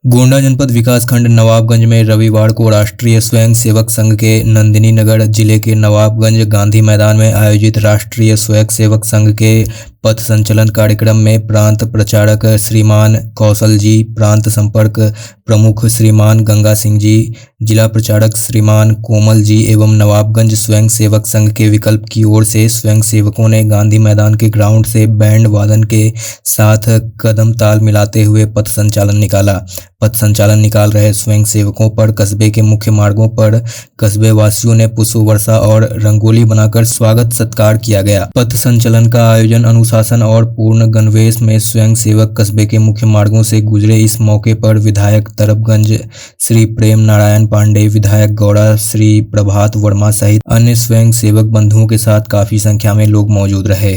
गोंडा जनपद विकासखंड नवाबगंज में रविवार को राष्ट्रीय स्वयं सेवक संघ के नंदिनी नगर जिले के नवाबगंज गांधी मैदान में आयोजित राष्ट्रीय स्वयं सेवक संघ के पथ संचलन कार्यक्रम में प्रांत प्रचारक श्रीमान कौशल जी, प्रांत संपर्क प्रमुख श्रीमान गंगा सिंह जी, जिला प्रचारक श्रीमान कोमल जी एवं नवाबगंज स्वयं सेवक संघ के विकल्प की ओर से स्वयं सेवकों ने गांधी मैदान के ग्राउंड से बैंड वादन के साथ कदम ताल मिलाते हुए पथ संचालन निकाला। पथ संचालन निकाल रहे स्वयं सेवकों पर कस्बे के मुख्य मार्गों पर कस्बे वासियों ने पुष्प वर्षा और रंगोली बनाकर स्वागत सत्कार किया गया। पथ संचलन का आयोजन अनुशासन और पूर्ण गणवेश में स्वयं सेवक कस्बे के मुख्य मार्गों से गुजरे। इस मौके पर विधायक तरबगंज श्री प्रेम नारायण पांडे, विधायक गौड़ा श्री प्रभात वर्मा सहित अन्य स्वयं सेवक बंधुओं के साथ काफी संख्या में लोग मौजूद रहे।